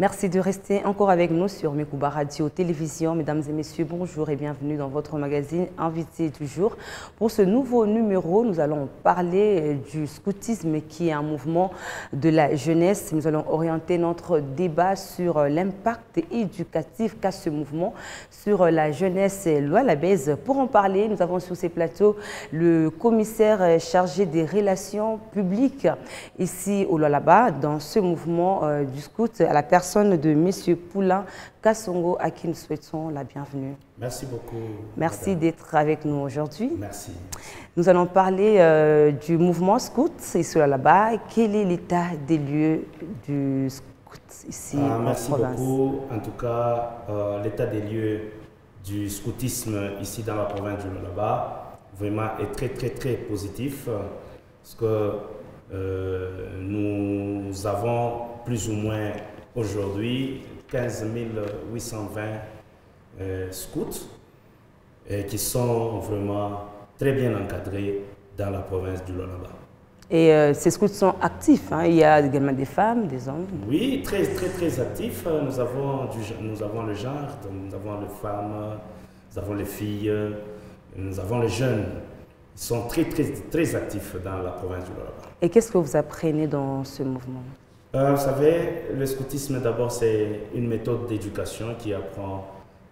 Merci de rester encore avec nous sur Mekouba Radio Télévision. Mesdames et messieurs, bonjour et bienvenue dans votre magazine Invité du jour. Pour ce nouveau numéro, nous allons parler du scoutisme qui est un mouvement de la jeunesse. Nous allons orienter notre débat sur l'impact éducatif qu'a ce mouvement sur la jeunesse lualabèse. Pour en parler, nous avons sur ces plateaux le commissaire chargé des relations publiques ici au Lualaba dans ce mouvement du scout à la personne de M. Poulain Kassongo, à qui nous souhaitons la bienvenue. Merci beaucoup. Merci d'être avec nous aujourd'hui. Merci. Nous allons parler du mouvement scout ici là-bas. Quel est l'état des lieux du scout ici en merci province? beaucoup. En tout cas, l'état des lieux du scoutisme ici dans la province du Lualaba vraiment est très positif parce que nous avons plus ou moins aujourd'hui 15 820 scouts qui sont vraiment très bien encadrés dans la province du Lualaba. Et ces scouts sont actifs, hein? Il y a également des femmes, des hommes. Oui, très actifs. Nous avons le genre, nous avons les femmes, nous avons les filles, nous avons les jeunes. Ils sont très actifs dans la province du Lualaba. Et qu'est-ce que vous apprenez dans ce mouvement? Vous savez, le scoutisme d'abord c'est une méthode d'éducation qui apprend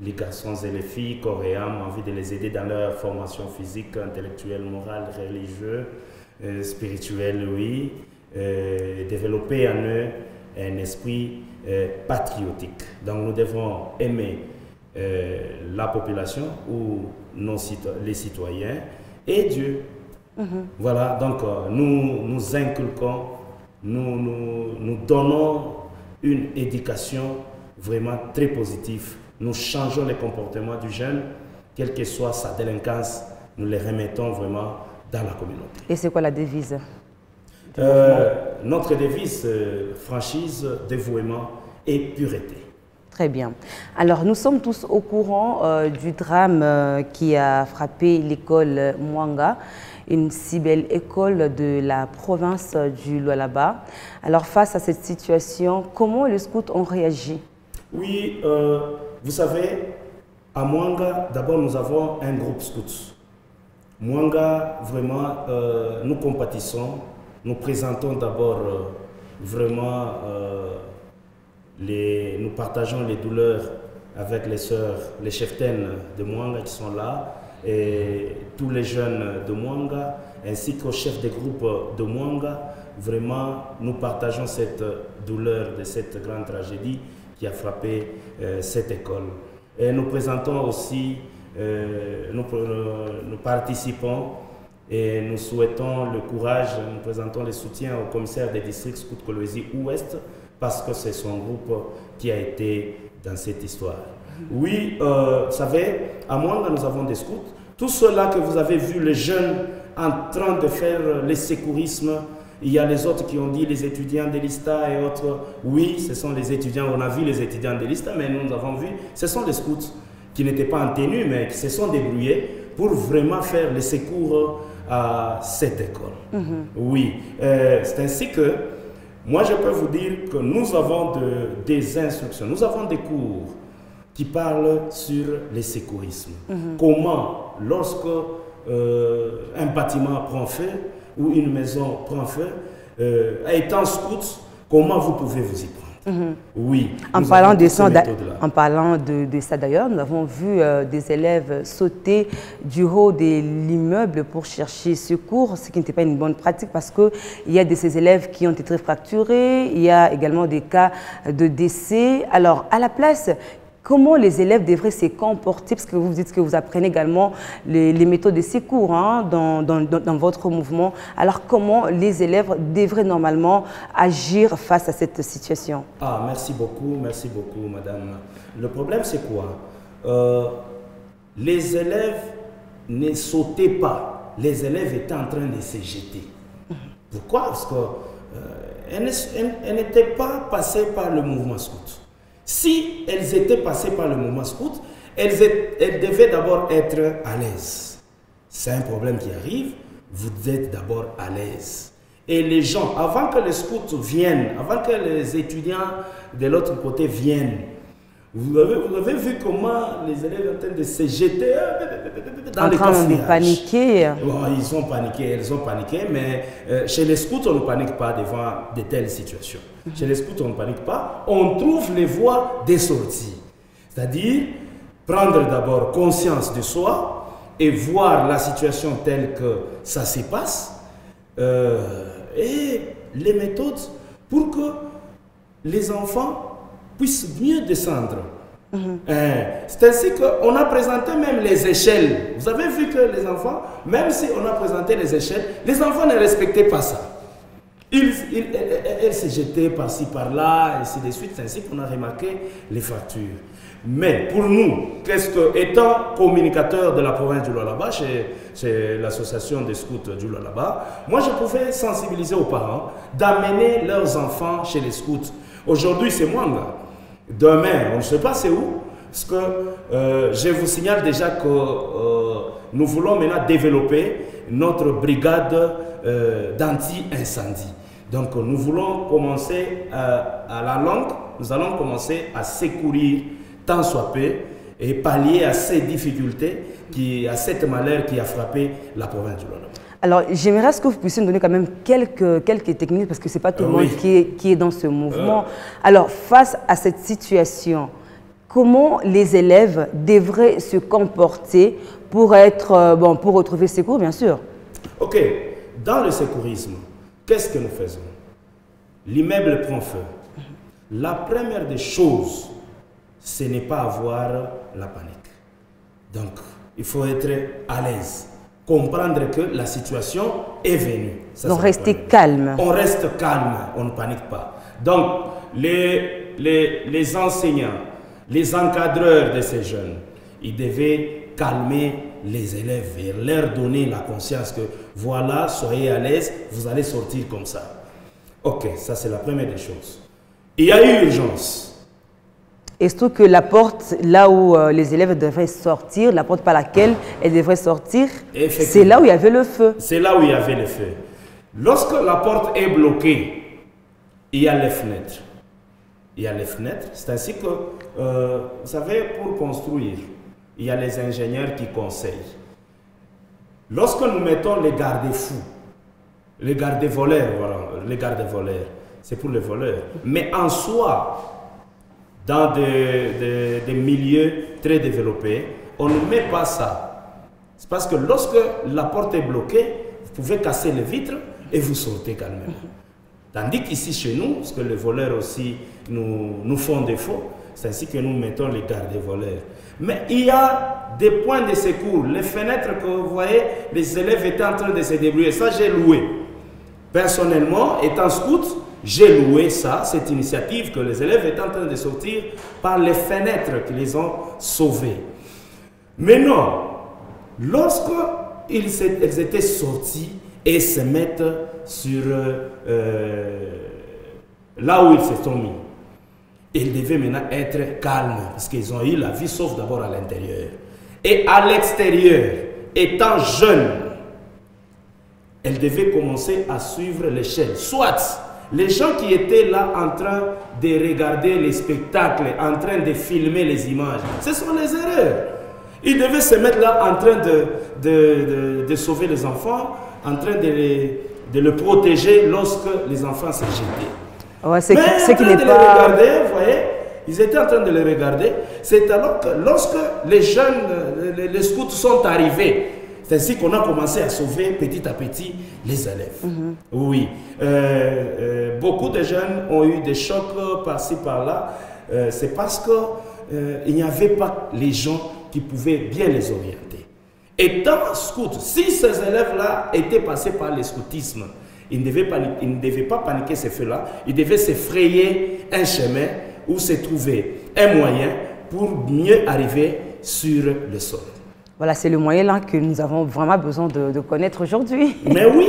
les garçons et les filles corps et âme, envie de les aider dans leur formation physique, intellectuelle, morale, religieuse, spirituelle, oui, développer en eux un esprit patriotique. Donc nous devons aimer la population ou les citoyens et Dieu. Voilà, donc nous inculquons, nous donnons une éducation vraiment très positive. Nous changeons les comportements du jeune, quelle que soit sa délinquance, nous les remettons vraiment dans la communauté. Et c'est quoi la devise? Notre devise, franchise, dévouement et pureté. Très bien. Alors, nous sommes tous au courant du drame qui a frappé l'école Mwanga, une si belle école de la province du Lualaba. Alors, face à cette situation, comment les scouts ont réagi? Oui, vous savez, à Mwanga, d'abord, nous avons un groupe scout. Mwanga, vraiment, nous compatissons. Nous présentons d'abord vraiment... nous partageons les douleurs avec les sœurs, les cheftaines de Mwanga qui sont là, et tous les jeunes de Mwanga, ainsi qu'aux chefs des groupes de Mwanga. Vraiment, nous partageons cette douleur de cette grande tragédie qui a frappé cette école. Et nous présentons aussi, nous participons et nous souhaitons le courage, nous présentons le soutien au commissaire des districts Scout Kolwezi Ouest, parce que c'est son groupe qui a été dans cette histoire. Oui, vous savez, à Mwanga, nous avons des scouts. Tout cela que vous avez vu, les jeunes en train de faire les secourismes, il y a les autres qui ont dit les étudiants de l'ISTA et autres. Oui, ce sont les étudiants, on a vu les étudiants de l'ISTA, mais nous avons vu, ce sont les scouts qui n'étaient pas en tenue, mais qui se sont débrouillés pour vraiment faire les secours à cette école. Oui, c'est ainsi que moi, je peux vous dire que nous avons des instructions, nous avons des cours qui parlent sur les secourismes. Comment, lorsque un bâtiment prend feu ou une maison prend feu, étant scout, comment vous pouvez vous y prendre? Oui. En parlant de ça d'ailleurs, nous avons vu des élèves sauter du haut de l'immeuble pour chercher secours, ce qui n'était pas une bonne pratique parce qu'il y a de ces élèves qui ont été fracturés, il y a également des cas de décès. Alors, à la place, comment les élèves devraient se comporter? Parce que vous dites que vous apprenez également les méthodes de secours hein, dans votre mouvement. Alors, comment les élèves devraient normalement agir face à cette situation? Ah, merci beaucoup, madame. Le problème, c'est quoi? Les élèves ne sautaient pas. Les élèves étaient en train de se jeter. Pourquoi? Parce qu'elles n'étaient pas passées par le mouvement scout. Si elles étaient passées par le mouvement scout, elles devaient d'abord être à l'aise. C'est un problème qui arrive, vous êtes d'abord à l'aise. Et les gens, avant que les scouts viennent, avant que les étudiants de l'autre côté viennent, vous avez vu comment les élèves sont en train de se jeter dans les cafouillages. En train de paniquer. Bon, ils ont paniqué, mais chez les scouts, on ne panique pas devant de telles situations. Chez les scouts, on ne panique pas. On trouve les voies des sorties. C'est-à-dire, prendre d'abord conscience de soi et voir la situation telle que ça se passe et les méthodes pour que les enfants puissent mieux descendre. C'est ainsi qu'on a présenté même les échelles. Vous avez vu que les enfants, même si on a présenté les échelles, les enfants ne respectaient pas ça. Ils se jetaient par-ci, par-là, et ainsi de suite. C'est ainsi qu'on a remarqué les fractures. Mais pour nous, étant communicateur de la province du Lualaba, chez l'association des scouts du Lualaba, moi je pouvais sensibiliser aux parents d'amener leurs enfants chez les scouts. Aujourd'hui c'est Mwanga. Demain, on ne sait pas c'est où, parce que je vous signale déjà que nous voulons maintenant développer notre brigade d'anti-incendie. Donc nous voulons commencer à la longue, nous allons commencer à secourir tant soit peu et pallier à ces difficultés, à cette malheur qui a frappé la province du Lualaba. Alors, j'aimerais que vous puissiez nous donner quand même quelques techniques, parce que ce n'est pas tout le monde qui est dans ce mouvement. Alors, face à cette situation, comment les élèves devraient se comporter pour pour retrouver secours, bien sûr? Ok. Dans le secourisme, qu'est-ce que nous faisons? L'immeuble prend feu. La première des choses, ce n'est pas avoir la panique. Donc, il faut être à l'aise. Comprendre que la situation est venue. Donc rester calme. On reste calme, on ne panique pas. Donc les enseignants, les encadreurs de ces jeunes, ils devaient calmer les élèves et leur donner la conscience que voilà, soyez à l'aise, vous allez sortir comme ça. Ok, ça c'est la première des choses. Il y a eu urgence. Et surtout que la porte, là où les élèves devraient sortir, la porte par laquelle elles devraient sortir, c'est là où il y avait le feu. C'est là où il y avait le feu. Lorsque la porte est bloquée, il y a les fenêtres. Il y a les fenêtres. C'est ainsi que, vous savez, pour construire, il y a les ingénieurs qui conseillent. Lorsque nous mettons les garde-fous, les garde-voleurs, voilà, les garde-voleurs, c'est pour les voleurs. Mais en soi, dans des milieux très développés, on ne met pas ça. C'est parce que lorsque la porte est bloquée, vous pouvez casser les vitres et vous sortez calmement. Tandis qu'ici chez nous, parce que les voleurs aussi nous font défaut, c'est ainsi que nous mettons les gardes-voleurs. Mais il y a des points de secours. Les fenêtres que vous voyez, les élèves étaient en train de se débrouiller. Ça, j'ai loué. Personnellement, étant scout, j'ai loué ça, cette initiative que les élèves étaient en train de sortir par les fenêtres qui les ont sauvés. Mais non, lorsqu'ils étaient sortis et se mettent sur là où ils se sont mis, ils devaient maintenant être calmes parce qu'ils ont eu la vie sauf d'abord à l'intérieur. Et à l'extérieur, étant jeunes, elles devaient commencer à suivre l'échelle. Soit les gens qui étaient là en train de regarder les spectacles, en train de filmer les images, ce sont les erreurs. Ils devaient se mettre là en train de sauver les enfants, en train de les protéger lorsque les enfants se jetaient. Ouais, c'est qui n'est pas... regarder, vous voyez, ils étaient en train de les regarder. C'est alors que lorsque les jeunes, les scouts sont arrivés, c'est ainsi qu'on a commencé à sauver petit à petit les élèves. Oui. Beaucoup de jeunes ont eu des chocs par-ci, par-là. C'est parce qu'il n'y avait pas les gens qui pouvaient bien les orienter. Étant scout, si ces élèves-là étaient passés par le scoutisme, ils ne devaient pas paniquer ces feux-là. Ils devaient se frayer un chemin où se trouver un moyen pour mieux arriver sur le sol. Voilà, c'est le moyen-là que nous avons vraiment besoin de connaître aujourd'hui. Mais oui,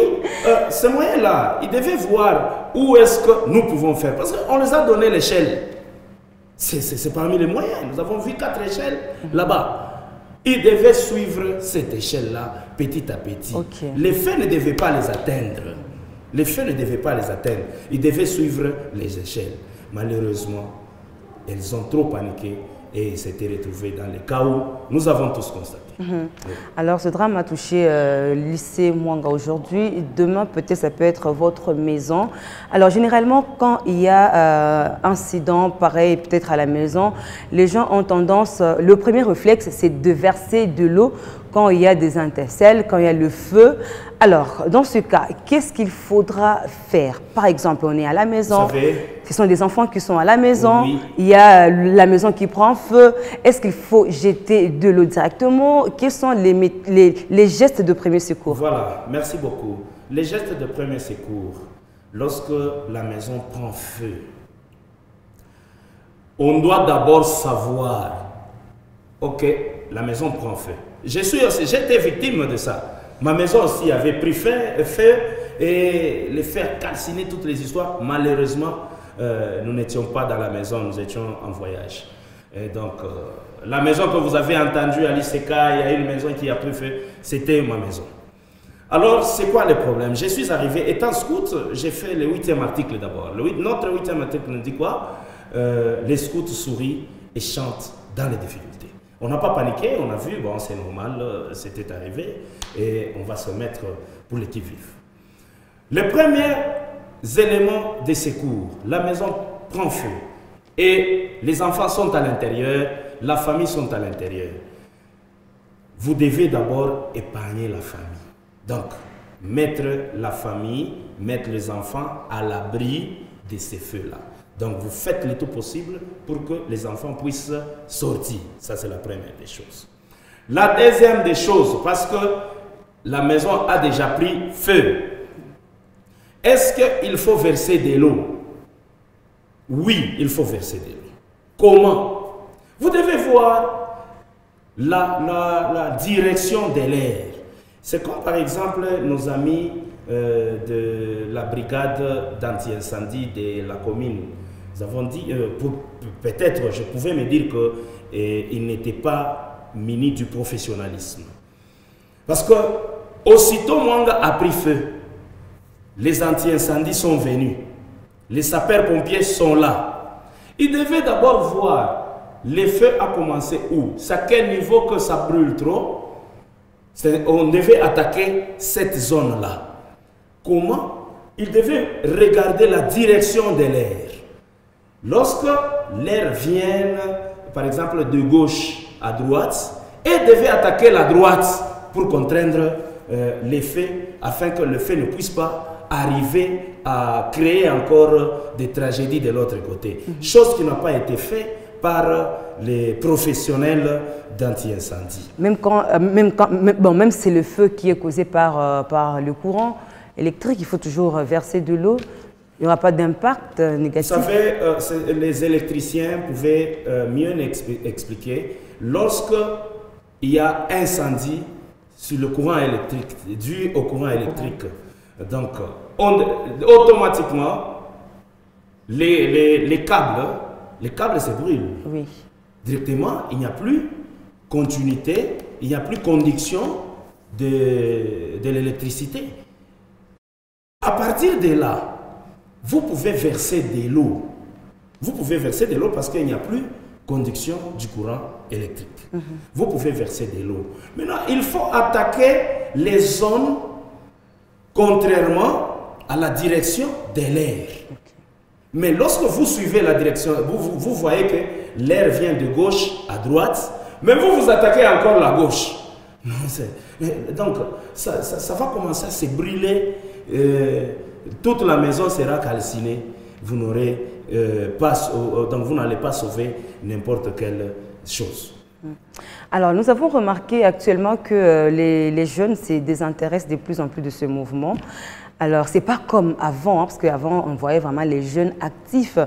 ce moyen-là, ils devaient voir où est-ce que nous pouvons faire. Parce qu'on les a donné l'échelle. C'est parmi les moyens. Nous avons vu 4 échelles là-bas. Ils devaient suivre cette échelle-là petit à petit. Okay. Les feux ne devaient pas les atteindre. Les feux ne devaient pas les atteindre. Ils devaient suivre les échelles. Malheureusement, elles ont trop paniqué et s'étaient retrouvées dans le chaos. Nous avons tous constaté. Oui. Alors, ce drame a touché le lycée Mwanga aujourd'hui. Demain, peut-être, ça peut être votre maison. Alors, généralement, quand il y a incident pareil, peut-être à la maison, les gens ont tendance, le premier réflexe, c'est de verser de l'eau quand il y a des intercelles, quand il y a le feu. Alors, dans ce cas, qu'est-ce qu'il faudra faire? Par exemple, on est à la maison, ce sont des enfants qui sont à la maison, oui. Il y a la maison qui prend feu. Est-ce qu'il faut jeter de l'eau directement? Quels sont les gestes de premier secours? Voilà, merci beaucoup. Les gestes de premier secours, lorsque la maison prend feu, on doit d'abord savoir, ok, la maison prend feu. J'étais victime de ça. Ma maison aussi avait pris feu et les faire calciner toutes les histoires. Malheureusement, nous n'étions pas dans la maison, nous étions en voyage. Et donc, la maison que vous avez entendue à l'ICK, il y a une maison qui a pris feu, c'était ma maison. Alors, c'est quoi le problème? Je suis arrivé, étant scout, j'ai fait le 8e article d'abord. Notre 8e article nous dit quoi? Les scouts sourient et chantent dans les difficultés. On n'a pas paniqué, on a vu, bon, c'est normal, c'était arrivé, et on va se mettre pour les qui-vive. Le premier élément de secours, la maison prend feu, et les enfants sont à l'intérieur, la famille sont à l'intérieur. Vous devez d'abord épargner la famille. Donc, mettre la famille, mettre les enfants à l'abri de ces feux-là. Donc, vous faites le tout possible pour que les enfants puissent sortir. Ça, c'est la première des choses. La deuxième des choses, parce que la maison a déjà pris feu, est-ce qu'il faut verser de l'eau? Oui, il faut verser de l'eau. Comment? Vous devez voir la direction de l'air. C'est comme par exemple nos amis de la brigade d'anti-incendie de la commune. Nous avons dit, peut-être je pouvais me dire qu'ils n'étaient pas munis du professionnalisme. Parce que aussitôt Mwanga a pris feu, les anti-incendies sont venus, les sapeurs-pompiers sont là. Ils devaient d'abord voir le feu a commencé où, c'est à quel niveau que ça brûle trop. On devait attaquer cette zone-là. Comment? Ils devaient regarder la direction de l'air. Lorsque l'air vient, par exemple, de gauche à droite, ils devaient attaquer la droite pour contraindre les faits, afin que le fait ne puisse pas arriver à créer encore des tragédies de l'autre côté. Chose qui n'a pas été faite par les professionnels d'anti-incendie. Même si c'est le feu qui est causé par le courant électrique, il faut toujours verser de l'eau. Il n'y aura pas d'impact négatif. Vous savez, les électriciens pouvaient mieux expliquer. Lorsque il y a incendie sur le courant électrique, dû au courant électrique, donc automatiquement, les câbles se brûlent. Oui. Directement, il n'y a plus continuité, il n'y a plus conduction de l'électricité. À partir de là, vous pouvez verser de l'eau. Vous pouvez verser de l'eau parce qu'il n'y a plus conduction du courant électrique. Vous pouvez verser de l'eau. Maintenant, il faut attaquer les zones contrairement à la direction de l'air. Mais lorsque vous suivez la direction, vous voyez que l'air vient de gauche à droite, mais vous attaquez encore la gauche. Non, donc, ça va commencer à se brûler. Toute la maison sera calcinée. Vous n'aurez donc vous n'allez pas sauver n'importe quelle chose. Alors, nous avons remarqué actuellement que les jeunes se désintéressent de plus en plus de ce mouvement. Alors, ce n'est pas comme avant, hein, parce qu'avant, on voyait vraiment les jeunes actifs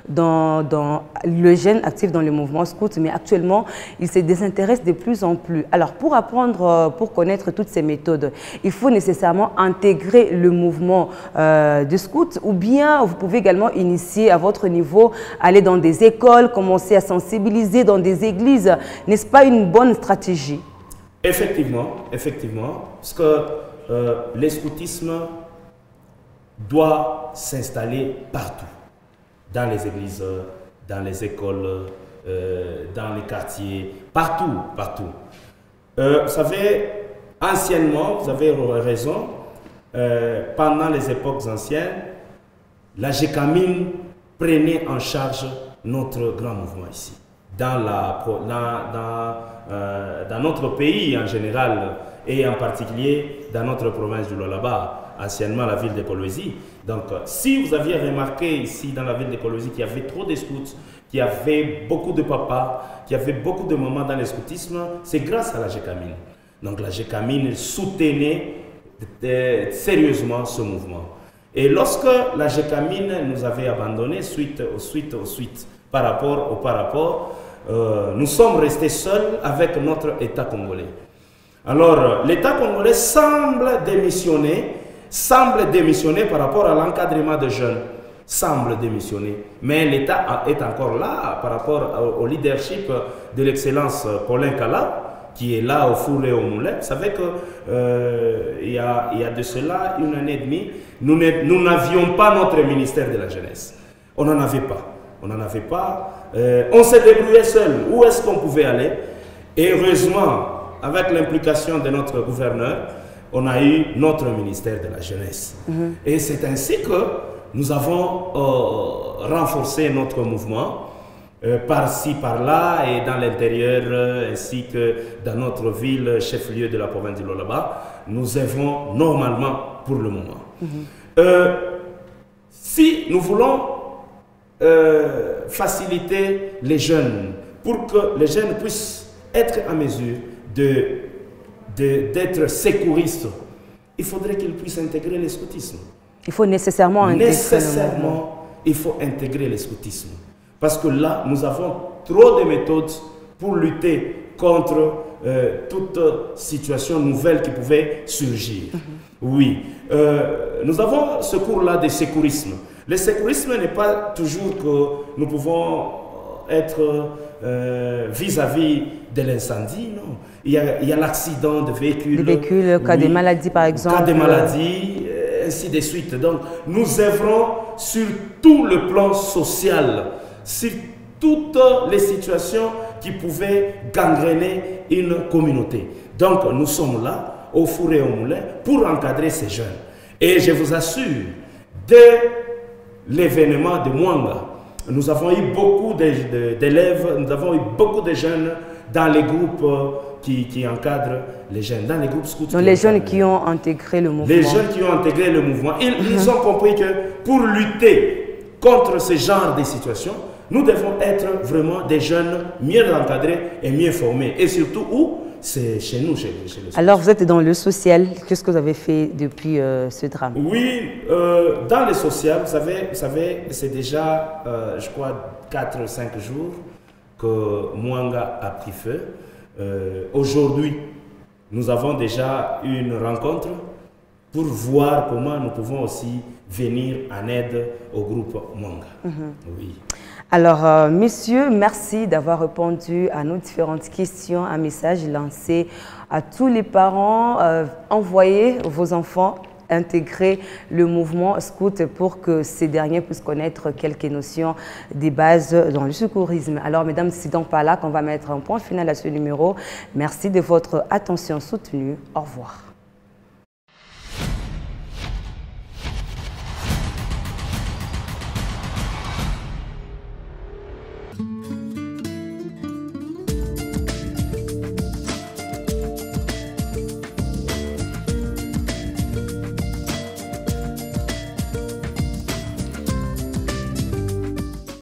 dans le mouvement scout, mais actuellement, ils se désintéressent de plus en plus. Alors, pour apprendre, pour connaître toutes ces méthodes, il faut nécessairement intégrer le mouvement de scout, ou bien vous pouvez également initier à votre niveau, aller dans des écoles, commencer à sensibiliser dans des églises. N'est-ce pas une bonne stratégie? Effectivement, parce que le scoutisme doit s'installer partout, dans les églises, dans les écoles, dans les quartiers, partout, partout. Vous savez, anciennement, vous avez raison, pendant les époques anciennes, la GECAMIN prenait en charge notre grand mouvement ici. Dans notre pays en général, et en particulier dans notre province du Lualaba, anciennement la ville de Kolwezi. Donc, si vous aviez remarqué ici dans la ville de Kolwezi qu'il y avait trop de scouts, qu'il y avait beaucoup de papas, qu'il y avait beaucoup de mamans dans le scoutisme, c'est grâce à la GECAMIN. Donc, la GECAMIN soutenait sérieusement ce mouvement. Et lorsque la GECAMIN nous avait abandonnés suite par rapport, nous sommes restés seuls avec notre État congolais. Alors, l'État congolais semble démissionner par rapport à l'encadrement des jeunes, mais l'État est encore là par rapport au leadership de l'excellence Paulin Kala, qui est là au four et au moulin. Vous savez qu'il y a de cela 1 année et demie, nous n'avions pas notre ministère de la jeunesse. On n'en avait pas. On s'est débrouillé seul. Où est-ce qu'on pouvait aller? Et heureusement, avec l'implication de notre gouverneur, on a eu notre ministère de la jeunesse. Et c'est ainsi que nous avons renforcé notre mouvement par-ci, par-là, et dans l'intérieur, ainsi que dans notre ville, chef-lieu de la province du Lualaba, nous avons normalement pour le moment. Si nous voulons faciliter les jeunes, pour que les jeunes puissent être en mesure d'être secouristes, il faudrait qu'ils puissent intégrer le scoutisme. Il faut nécessairement intégrer il faut intégrer le scoutisme. Parce que là, nous avons trop de méthodes pour lutter contre toute situation nouvelle qui pouvait surgir. Oui. Nous avons ce cours-là de secourisme. Le secourisme n'est pas toujours que nous pouvons être vis-à-vis de l'incendie, non. Il y a l'accident de véhicules. Des véhicules, cas des maladies par exemple. Cas des maladies, ainsi de suite. Donc, nous œuvrons sur tout le plan social, sur toutes les situations qui pouvaient gangréner une communauté. Donc, nous sommes là, au four et au moulin, pour encadrer ces jeunes. Et je vous assure, dès l'événement de Mwanga, nous avons eu beaucoup d'élèves, nous avons eu beaucoup de jeunes dans les groupes qui encadrent les jeunes, dans les groupes scouts. Donc les jeunes qui ont intégré le mouvement. Les jeunes qui ont intégré le mouvement, ils ont compris que pour lutter contre ce genre de situations, nous devons être vraiment des jeunes mieux encadrés et mieux formés. Et surtout où? C'est chez nous, chez les scouts. Alors vous êtes dans le social, qu'est-ce que vous avez fait depuis ce drame? Oui, dans le social, vous savez c'est déjà, je crois, 4 ou 5 jours que Mwanga a pris feu. Aujourd'hui, nous avons déjà une rencontre pour voir comment nous pouvons aussi venir en aide au groupe Mwanga. Oui. Alors, messieurs, merci d'avoir répondu à nos différentes questions. Un message lancé à tous les parents. Envoyez vos enfants intégrer le mouvement scout pour que ces derniers puissent connaître quelques notions des bases dans le secourisme. Alors, mesdames, c'est donc par là qu'on va mettre un point final à ce numéro. Merci de votre attention soutenue. Au revoir.